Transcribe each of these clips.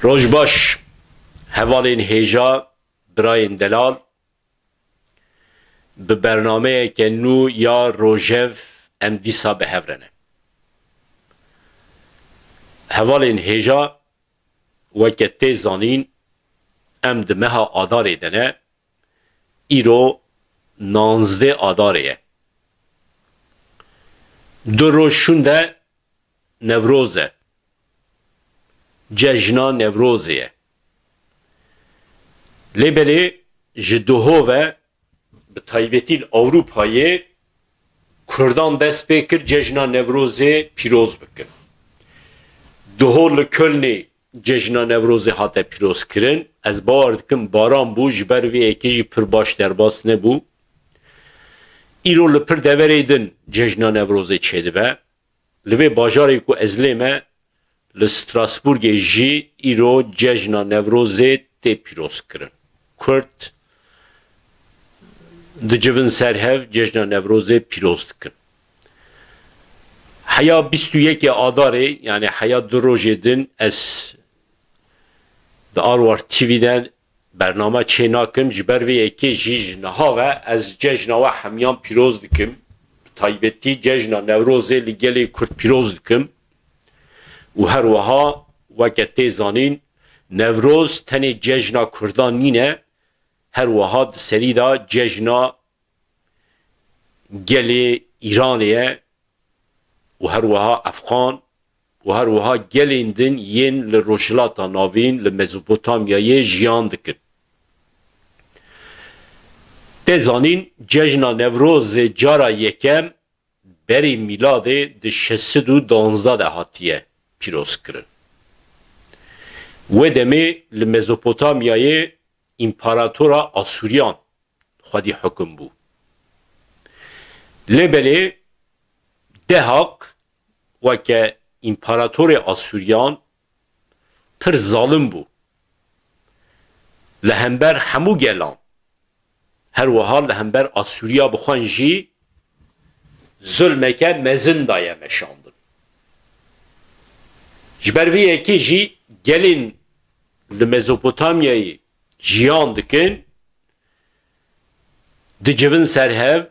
روش باش هوالین هیجا برای دلال به برنامه که نو یا روژف ام دیسا به هورنه هوالین هیجا وکه تیزانین ام دمها آداره دنه ایرو 19 آداره دو روشونده نوروزه جشنا نوروزیه لبلی جدوهوه به تایبتی اروپایی کردان دست بکر جشنا نوروزی پیروز بکن دوهول کلنی جشنا نوروزی حتی پیروز کرن از باور دکم باران بو جبر وی اکیجی پر باش در باس نبو ایرو لپر دوریدن جشنا نوروزی چیده به لوی باجاری کو ازلیمه لستراسبورگ جی ایرو جشنا نوروزی تی پیروز کرن کرد دجبن سرهف جشنا نوروزی پیروز کن حیا 21 آذاره یعنی حیا دو روزه دن از داروار تیویدن برنامه چیناکم جبر وی اکی جیج نها و از جشنا و همیان پیروز دکم تایبتی جشنا نوروزی لگلی کرد پیروز دکم و هر وها وقت زانین نوروز تنی جشنا کردان نینه هر وها سری دا جشنا گلی ایرانیه و هر وها افغان و هر وها گلیندن ین لروشلاتا ناوین لمزوپوتامیای جیان دکن تزانین جشنا نوروز جارا یکم بری میلاد ده 612 هاتیه پیروز کرن و دمی لمزوپوتامیای امپراتورا آسوریان خودی حکم بو لبلی دهاق و که امپراتور آسوریان پر ظالم بو لهمبر همو گلان هر وحال لهمبر آسوریا بخوان جی ظلمکه مزن دایه مشاندن جبروی اکی جی گلین لمزوپوتامیایی جیان دکن دجوین سرهو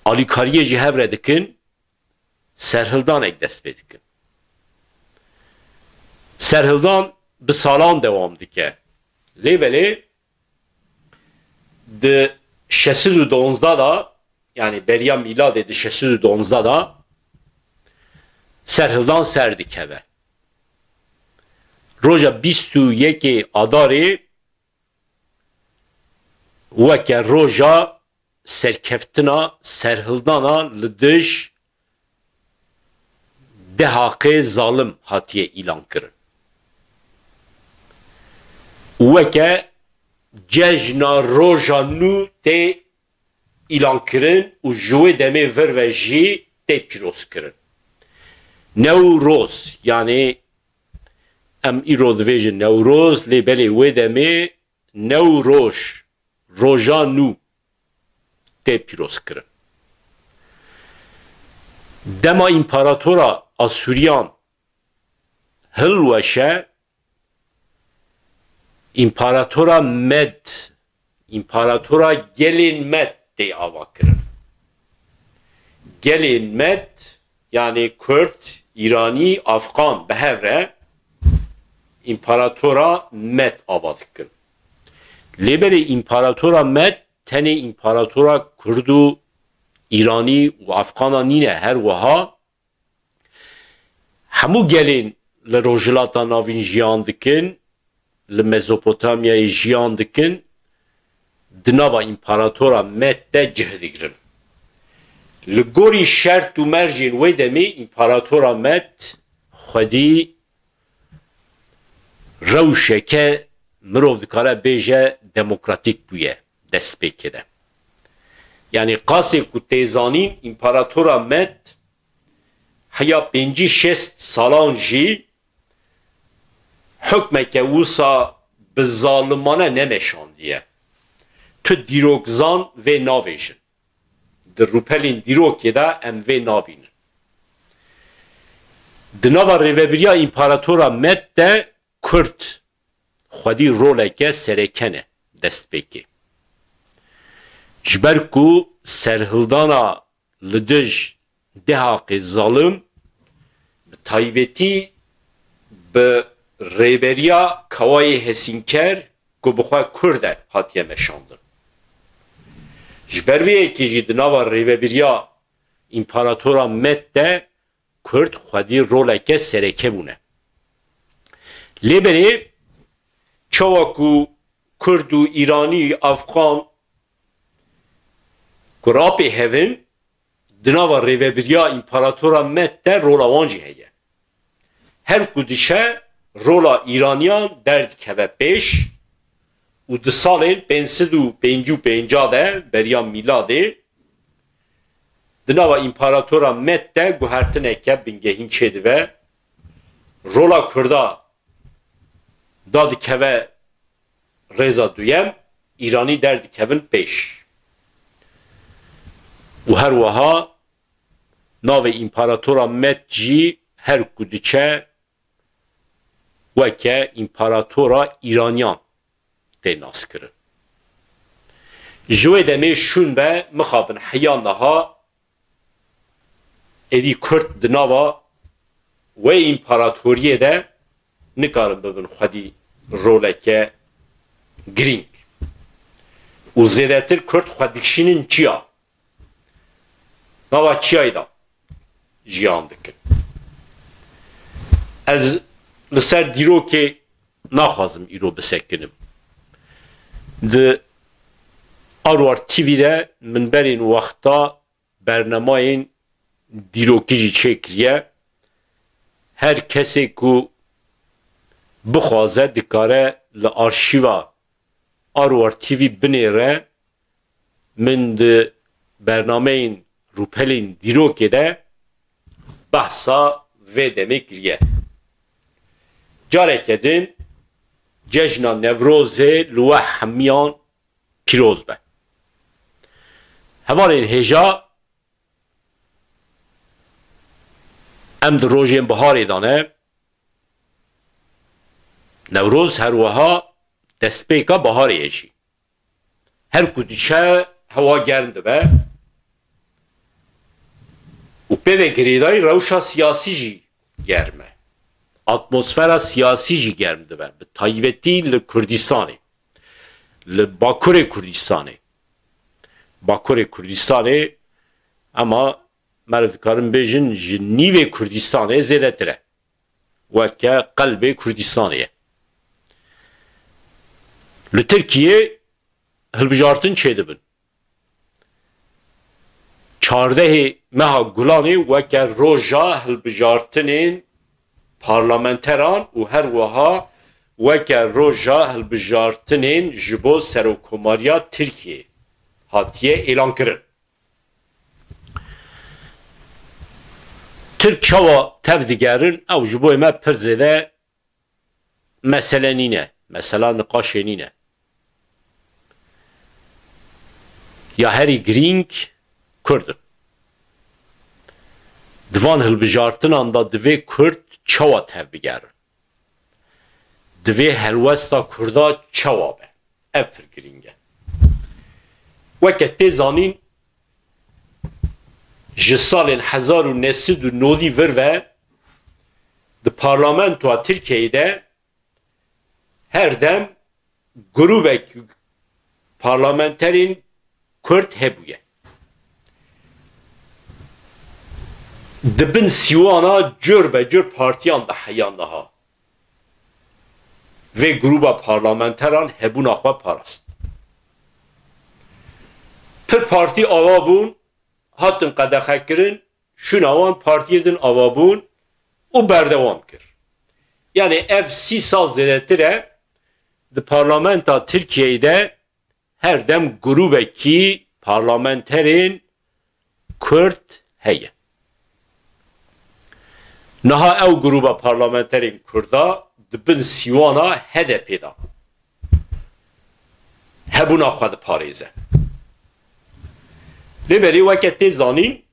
آلیکاریه جی هفره دکن سرهلدان اک دست بدکن سرهلدان به سالان دوام دکه لیولی ده 612 دا yani beriya milad de 612 da serhildan serdikeve roja 21 adari veke roja serkeftina serhildana lidiş dehaqe zalim hatiye ilan kirin veke cejna roja nu te ilan kirin u jwe deme ver ve jî te piroz kirin Newroz yani em îro dibêjin Newroz lê belê wê demê Newroj roja nû tê pîroz kirin dema împaratora Asûriyan hilweşe împaratora Med împaratora gelên Med tê ava kirin gelên Med yani Kürt, İrani, Afgan behevre İmparatora Med ava dikin. Leberi İmparatora Med tene İmparatora Kürdu, İrani ve Afgana nine her vaha hemu gelin le rojilata navin jiyan dikin le Mezopotamya'yı jiyan dikin dinava İmparatora Med de cihdigirin. لگوری شرط و مرجین وی دمی امپراتورا مد خودی روشه که مروف دکاره بیجه دموکراتیک بویه دست بکره یعنی قاسی که تیزانین امپراتورا مد حیا 5-6 سالان جی حکمه که وسا به ظالمانه نمشاندیه تو دیروگزان و ناویجن در روپلین دیروکی دا ام وی نابین Dinava rêveberiya împaratora Med de Kurd xwedî roleke serekene dest pêkê. Ji ber ku serhildana li dij dehaqê zalim bi taybetî bi rêberiya Kawayê Hesînker ku bi xwe Kurd e hatiye meşandin. Ji ber vê yekê jî di nava rêveberiya împaratora Med de Kurd xwedî roleke sereke bûne. Lêberê çawa ku Kurd û Îranî Afxan ku rapê hevin di nava rêveberiya împaratora Med de rola wan jî heye. Her ku dişe rola Îraniyan derdikeve pêş û di salên 555 de beriya mîladê di nava împaratora Med de guhertineke bingehîn çêdibe rola Kurda da dikeve rêza duyem Îranî derdikevin pêş. û her wiha navê împaratora Med jî her ku diçe weke împaratora Îraniyan tê naskirin. Ji wê demê şûn be mixabin heya niha êdî Kurd di nava wê împaratoriyê de nikarin bibin xwedî roleke girîng. û zêdetir Kurd xwe dikişînin çiya. Nava çiyayê da jiyan dikin. Ez li ser dîrokê naxwazim îro bisekinim. Di Arwar TV'de min berên wexta bernemayên dîrokî jî çêkiriye. Her kesê ku bixwaze dikare li arşîva Arwar TV binêre min di bernameyên rûpelên dîrokê de behsa vê demê kiriye. Careke din cejna Nevrozê li we hemiyan pîroz be. Hevalên hêja em di rojên biharê de ne. Newroz her wiha destpêka biharê ye jî. Her ku diçe hewa germ dibe û pêvê girêdayî rewşa siyasî jî germ e. Atmosfera siyasî jî germ dibe. Bi taybetî li Kurdistanê. Li Bakurê Kurdistanê. Bakurê Kurdistanê ama me dikarin bêjin ji nîvê Kurdistanê zêdetir e. Weke qelbê Kurdistanê ye. Li Tirkiye hilbijartin çêdibin. Çardehê meha Gulanê weke roja hilbijartinên parlamenteran û her wiha weke roja hilbijartinên ji bo serokkomariya Tirkiye hatiye elan kirin. Türk çawa tev digerin ew ji bo me pir zêde mesele nîne. Mesela niqaşê nîne. Ya herî girîng Kurdin. Divan hilbijartinan da divê Kurd çawa tev bigerin. Divê helwesta Kurda çawa be. Ev pir girîng e. Weke tê zanîn ji salên 1990 vir ve di parlamentoya Tirkiyeyê de her dem grubek parlamenterên Kurd hebûye. Dibin sîwana cür be cür partiyan da heyan daha. Vê gruba parlamenteran hebûna xwe parast. Pir partî ava bûn, hatin qedexe kirin, şûna wan partiyê din ava bûn û berdewam kir. Yani ev 30 sal zêdetir e di parlamenta Tirkiyeyê de her dem grubekî parlamenterên Kurd heye. Niha ew gruba parlamenterên Kurda dibin sîwana HDP'da. Hebûna xwe diparêze. Lêberî weke tê zanîn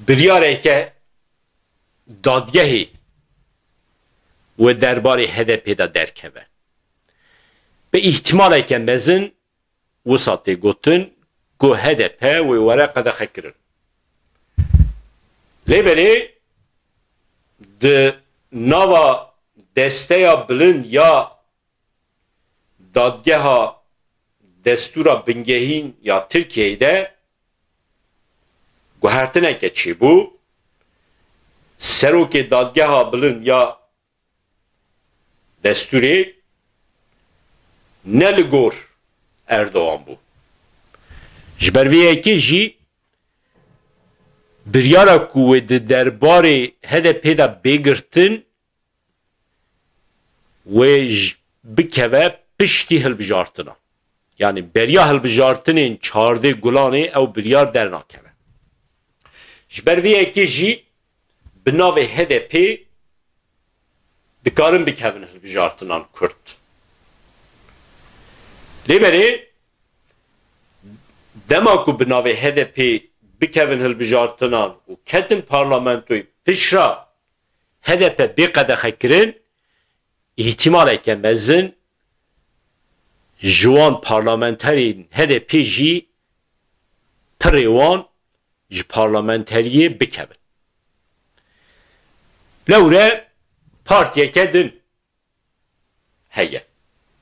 biryareke دادگهی و درباره HDP دا درکوه به احتمال که مزن وساطی گوتن گو HDP و ورقه دا خکرن لیبری ده نوا دسته یا بلند یا دادگه ها دستورا بنگهین یا ترکیه ده گوهرتنه که چی بو سروک دادگه ها بلند یا دستوری نلگور اردوان بو جبرویه که جی بریارا کوه ده درباره HDP دا بگرتن و بکوه پشتی هلبجارتنا yani berya hilbijartinên çardê gulanê ew biryar dernakeve. Ji ber vê yekê jî bi navê HDP dikarin bikevin hilbijartinan Kurd. Lêberê dema ku bi navê HDP bikevin hilbijartinan û ketin parlamentoyê pişra HDP bêqedexe kirin ihtimaleke mezin جوان پارلمانترین HDP جی پریوان جی پارلمانتریه بکبن لوره پارتیه کدن هیه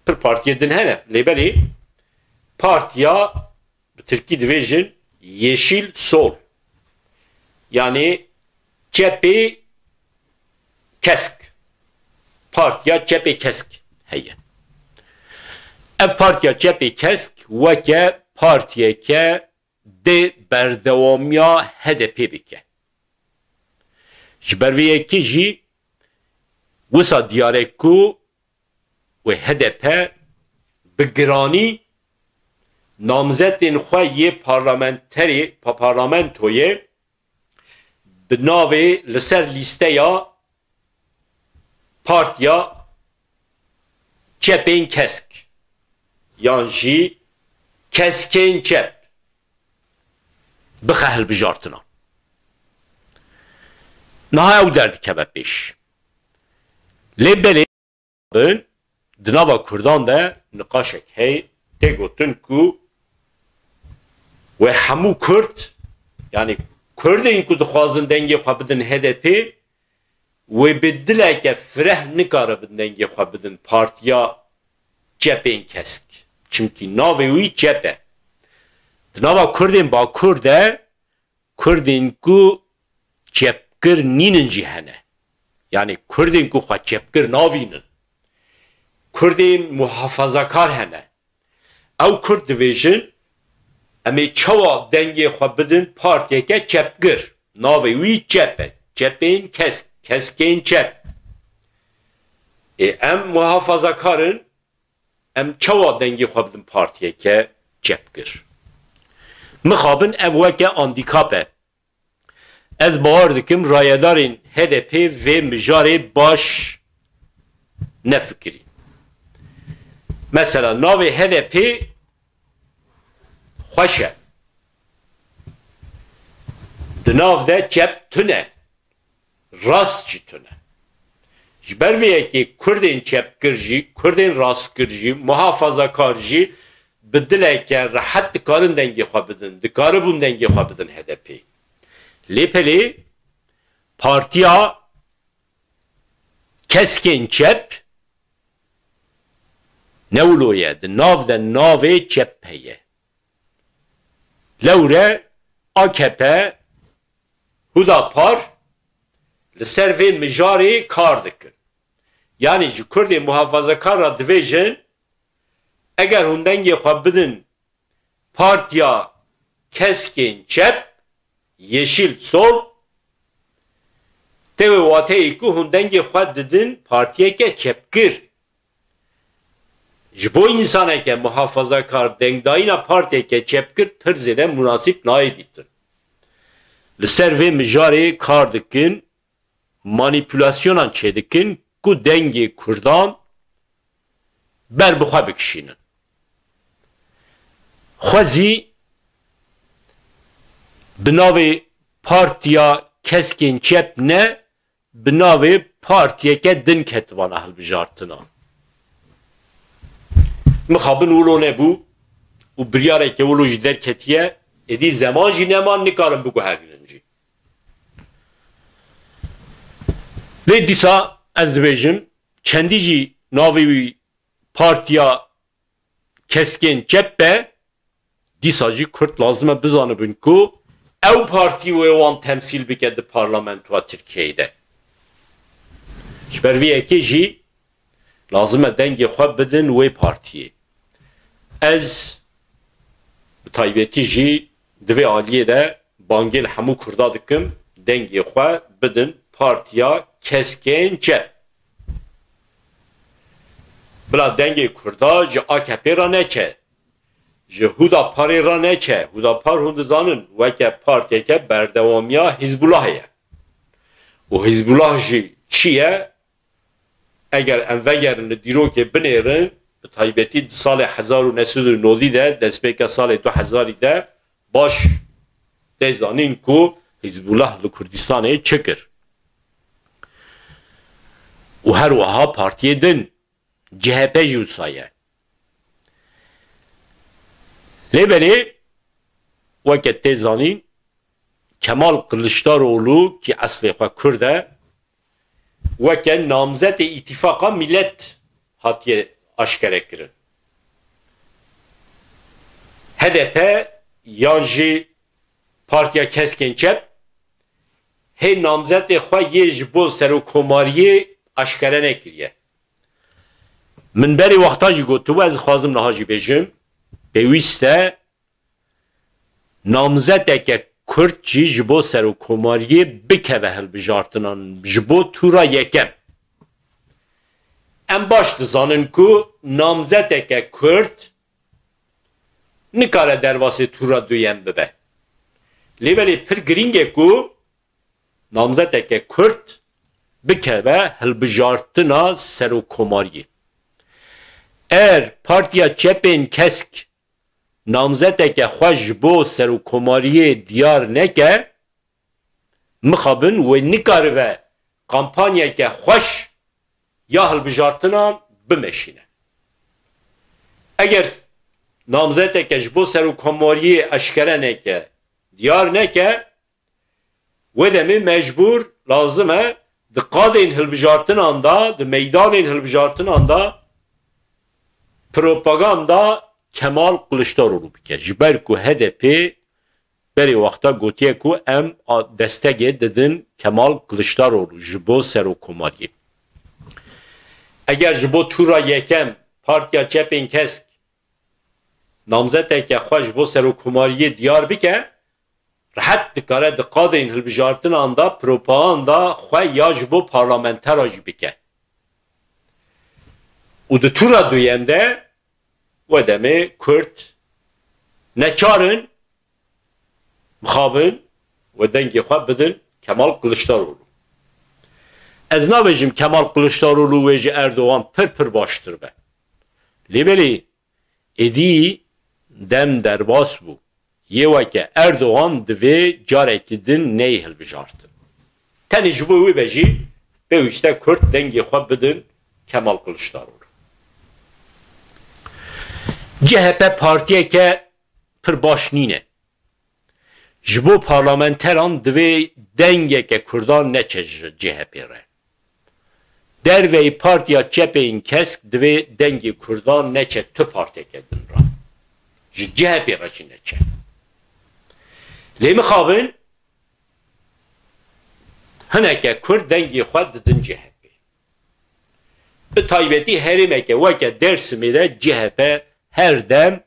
پر پارتیه دن هنه لیبری پارتیا به ترکی دویجن yeşil sol yani cephe kesk partiya cephe kesk heye ev partiya cephe kesk veke partiyeke de berdevamiya HDP bike ji ber vê yekê jî wisa diyarek ku ve HDP bi giranî namzetên xwe yê parlamentoyê bi navê li ser lîsteya partiya cepên kesk yan jî keskên cep bixe hilbijartinan. Niha ew derdikeve pêş. Lê belê di nava Kurdan de niqaşek hey tê gotin ku ve hemû Kurd yani Kurdên ku dixwazin dengê xwe bidin HDP ve bi dileke fireh nikaribin dengê xwe bidin partiya cepên kesk. Çimkî navê wî cep e. Di nava Kurdên Bakur de Kurdên ku cepkir nînin jî hene. Yani Kurdên ku xwe cepkir navînin. Kurdên muhafazakar hene. Ew Kurd dibêjin em ê çawa dengê xwe bidin partiyeke cepkir. Navê wî cep e. Cepên kesk. Keskên cep. Em muhafazakarin em çawa dengê xwe bidin partiyeke cepkir. Mixabin ev weke andîkap e. Ez bawer dikim rayedarên HDP vê mijarê baş nefikirîn. Mesela navê HDP xweş e. Di nav de cep tune. Rast jî tune. Ji ber vê yekê Kurdên çepkir jî, Kurdên rastkir jî, muhafazakar jî bi dileke rehet dikarin dengê xwe bidin. Dikaribûn dengê xwe bidin HDP. Lê pelê partiya keskên çep newloye di nav de navê cep heye. Lewre AKP Hudapar li ser vê mijarê kar dikin. Yani ji Kurdên muhafazakar ra dibêjin eger hûn dengê xwe bidin partiya keskên çep yeşil sol tevê wateyê ku hûn dengê xwe didin partiyeke çepkir. Ji bo însaneke muhafazakar dengdayîna partiyeke çepkir pir zêde münasip nayê dîtin. Li ser vê mijarê kar dikin, manipülasyonan çêdikin ku dengê Kurdan ber bi xwe bikişînin. Xwezî bi navê partiya keskên çep ne بناوی پارتیه که دن کتوان اهل بجارتنا مخابن ولو نبو و بریاره که ولو جدر کتیه ادی زمان جی نمان نکارم بگو هرگنم جی لی دیسا از دبیجم چندی جی ناوی پارتیا keskin cepbe disacı Kürt lazım bizanı bin ku ev parti ve wan temsil bike de parlamentoya Türkiye'de. Şber vi jî lazım dengê xwe bidin wê partiyê. Ez bi taybetî jî divê aliyê de bangêl hemû Kurda dikim dengê xwe bidin partiya keskin cep. Bila dengê Kurda ji AKP ra neçe, ji Hudaparê ra neçe. Hudapar hûn dizanin weke partiyeke berdewamiya Hizbullah ye. û Hizbullah jî çi ye? Eger em vegerin li dîrokê binêrin, bi taybetî di salê 1990 de destpêka salê 2000 de baş tê zanîn ku Hizbullah li Kurdistanê çi kir. û her wiha partiyê din. CHP jî wisa ye. Lêbelê weke tê zanîn Kemal Kılıçdaroğlu ki eslê xwe Kurd e weke namzetê îtîfaqa millet hatiye aşkere kirin. HDP yan jî partiya keskin çep hê namzetê xwe yê ji bo serokkomariyê aşkere nekiriye. Min berî wexta jî gotu ez xwazim niha jî bêjim pêwîst e namzeteke Kurd jî ji bo serokkomariyê bikeve hilbijartinan ji bo tura yekem. Em baş dizanin ku namzeteke Kurd nikare derbasê tura duyem bibe. Lêbelê pir girîng e ku namzeteke Kurd bikeve hilbijartina serokkomariyê. Eğer partiya çepên kesk namzeteke xwe ji bo serokkomariyê diyar neke mixabin wê nikaribe kampanyeke xweş ya hilbijartinan bimeşîne. Eger namzeteke ji bo serokkomariyê eşkere neke diyar neke wê demê mecbur lazim e di qadên hilbijartinan da di meydanên hilbijartinan da propaganda Kemal Kılıçdaroğlu bike. Ji ber ku HDP berê wexta gotiye ku em destekê didin Kemal Kılıçdaroğlu ji bo serokkomariyê. Eger ji bo tura yekem partiya çepên kesk namzeteke xwe ji bo serokkomariyê diyar bike rehet dikare di qadên hilbijartinan da propaganda xwe ya ji bo parlamentera jî bike. û di tura duyem de ve demê Kurd neçarin mixabin ve dengê xwe bidin Kemal Kılıçdaroğlu. Ez nabêjim Kemal Kılıçdaroğlu wê ji Erdoğan pir baştir be. Lêbelê êdî dem derbas bû. Yê weke Erdoğan divê carekî din neyê hilbijartin. Tenê ji bo wê ve jî pêwîst e Kurd dengê xwe bidin Kemal Kılıçdaroğlu. CHP partiyeke pir baş nîne. Ji bo parlamenteran divê dengeke Kurdan neçe ji CHP re. Derveyî partiya çepên kesk divê dengê Kurdan neçe tu partiyeke din ra. Ji CHP re jî neçe. Lê mixabin hineke Kurd dengê xwe didin CHP. Bi taybetî herêmeke weke Dêrsimê de CHP her dem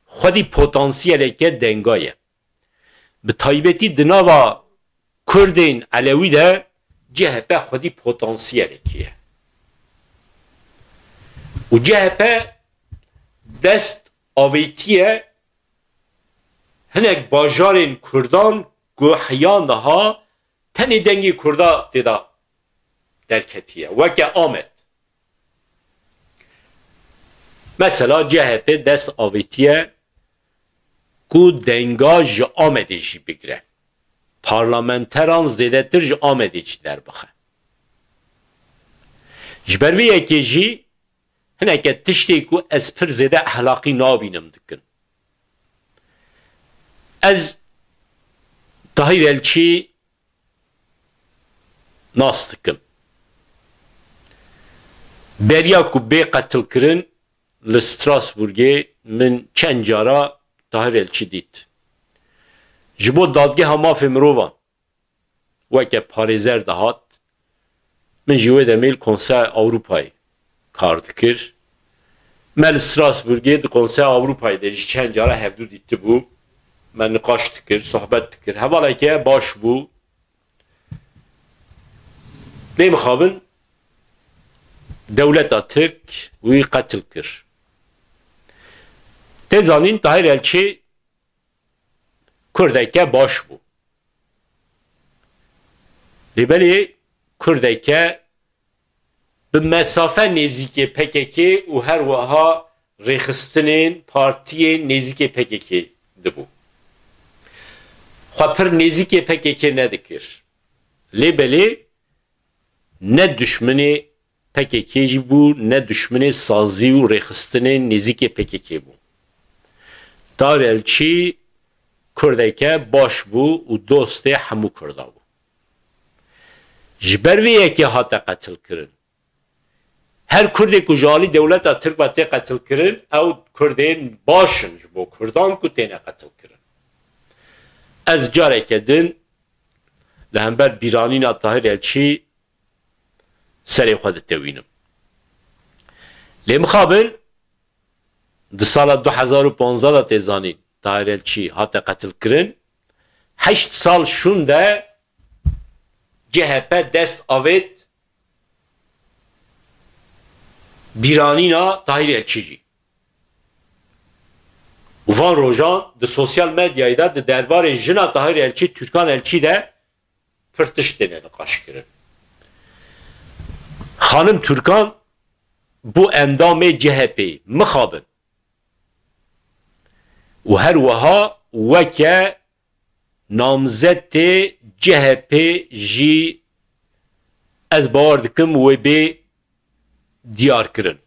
xwedî potansiyeleke dengaye. Bi taybetî di nava Kurdên Elewî de CHP xwedî potansiyelekî ye. û CHP dest avêtiye hinek bajarên Kurdan guhiyan daha tenê dengê Kurda têda derketiye. Weke Amed. Mesela CHP dest avêtiye ku denga ji Amedê jî bigire. parlamenteran zêdetir ji Amedê çi derbixe. Ji ber vê yekê jî hineke tiştê ku ez pir zêde ehlaqî nabînim dikin. Ez Tahir Elçî nas dikim. Beriya ku bê qetilkirin li Strasbourgê min çend cara Tahir Elçî dît. Ji bo dadgeha mafê mirovan weke parêzer dihat, min jî wê demê li Konseya Ewropayê kar dikir. Me li Strasbourgê di Konseya Ewropayê de jî çend cara hevdû dîtibû. Me niqaş dikir, sohbet dikir. Hevaleke baş bû. Lê mixabin dewleta Tirk wî qetil kir. Tê zanîn Tahir Elçî Kurdeke baş bû. Lêbelê Kurdeke bi mesafe nêzîkê PKK û her wiha rêxistinên partiyên nêzîkê PKK dibû. Xwe pir nêzîkê PKK nedikir. Lêbelê ne düşmanê PKK jî bû, ne düşmanê sazî û rêxistinên nêzîkê PKK bû. Tahir Elçî Kurdeke baş bû û dostê hemû Kurda bû. Ji ber vê yekê hate qetilkirin. Her Kurdê ku ji alî dewleta Tirk ve tê qetilkirin, ew Kurdên başin ji bo Kurdan ku têne qetilkirin. Ez careke din li hember bîranîna Tahir Elçî serê xwe ditewînim. Lê mixabin di sala 2015 da tê zanîn Tahir Elçî hate qetilkirin, 8 sal şûn de CHP dest avêt bîranîna Tahir Elçî jî. Van rojan di sosyal medyayê de di derbarê jina Tahir Elçî, Türkan Elçî de pir tişt têne niqaş kirin. Xanım Türkan bu endamê CHP'yê mixabin û her wiha weke namzetê CHP jî ez bawer dikim wê bê diyar kirin.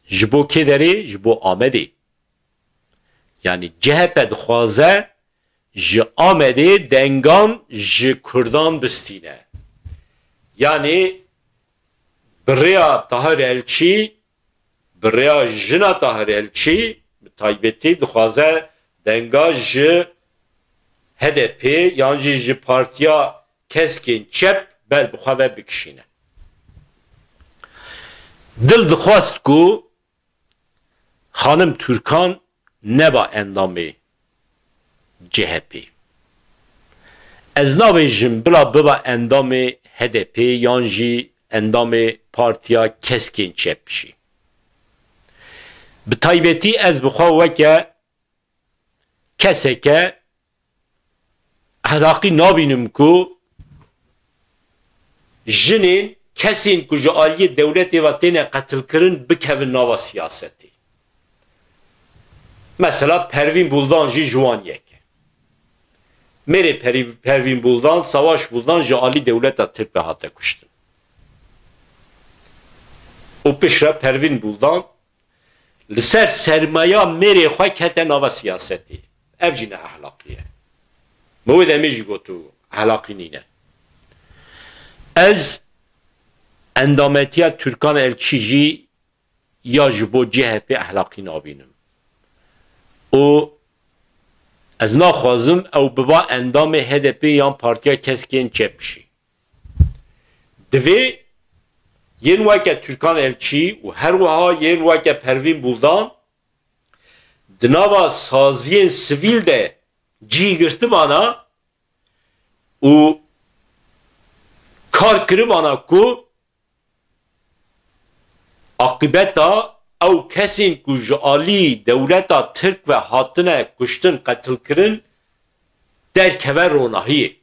Ji bo kê derê? Ji bo Amedê. Yani CHP dixwaze ji Amedê dengan ji Kurdan bistîne. Yani birêya Tahir Elçî, birêya jina Tahir Elçî bi taybetî dixwaze denga ji HDP yan jî ji partiya keskên çep ber bi xwe ve bikişîne. Dil dixwast ku Xanım Türkan neba endamê CHP. Ez nabêjim bila biba endamê HDP yan jî endamê partiya keskên çep jî. Bi taybetî ez bi xwe weke keseke ehlaqî nabînim ku jinên kesên ku ji aliyê dewletê ve têne qetilkirin bikevin nava siyasetê. Mesela Pervin Buldan jî ji wan yek e. Mêrê Pervin Buldan, Savaş Buldan ji alî dewleta Tirk ve hate kuştin. û pişre Pervin Buldan li ser sermaya mêrê xwe kete nava siyasetê. Ev jî ne ehlaqî ye. Me wê demê jî gotu ehlaqî nîne. Ez endametiya Türkan Elçî jî ya ji bo CHP ehlaqî nabînim. û ez naxwazim ew biba endamê HDP yan partiya keskên çep jî. Divê yên weke Türkan Elçî û her wiha yên weke Pervin Buldan di nava saziyên sivîl de cî girtibana û kar kiribana ku akibeta ew kesên ku ji alî dewleta Tirk ve hatine kuştin qetilkirin derkeve ronahiyê.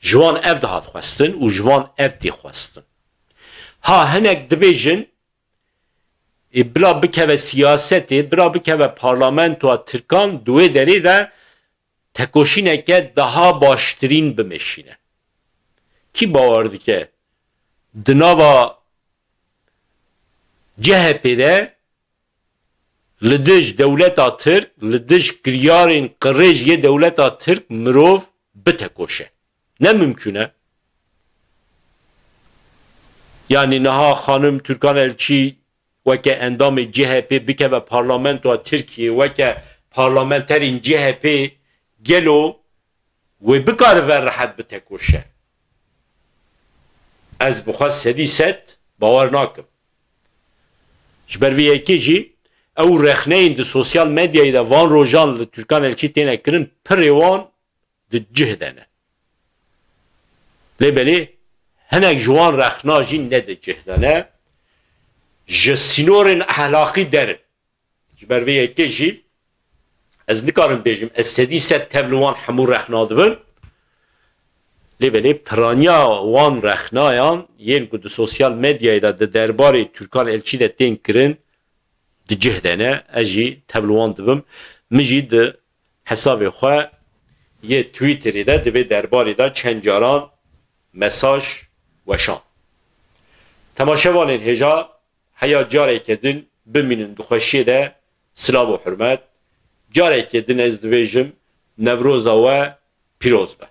Ji wan ev dihat xwestin û ji wan ev tê xwestin. Ha hinek dibêjin bila bikeve siyasetê, bila bikeve parlamentoya Tirkan di wê derê de tekoşineke daha baştirin bimeşine. Ki bavar dike dinava CHP'de lidij devleta Türk, lidij kiryarên qirêj yê devleta Türk mirov bitekoşe. Ne mümküne? Yani naha hanım Türkan Elçi veke endamı CHP bikeve parlamentoya Türkiye veke parlamenterin CHP gelo ve bikar ver rahat bitekoşe. Ez buxas sedî set bawer nakim. Ji ber vê yekê jî ew rexneyên di sosyal medyayê de van rojan li Türkan Elçî têne kirin pirê wan di cih de ne. Lêbelê hinek ji wan rexna jî ne di cih de ne. Ji sînorên ehlaqî derin. Ji ber vê yekê jî ez nikarim bêjim ez sedî set tev li wan hemû rexna dibin. Lêbelê piraniya wan rexnayan yên ku di sosyal medyayê de di derbarê Türkan Elçî de tên kirin di cih de ne. Ez jî tev li wan dibim. Min jî di hesabê xwe yê Twitterê de di vê derbarê de çend caran mesaj weşan. Temaşevanên hêja heya carekê din bimînin di xweşiyê de silav û hurmet. Carekê din ez dibêjim Nevroza we pîroz be.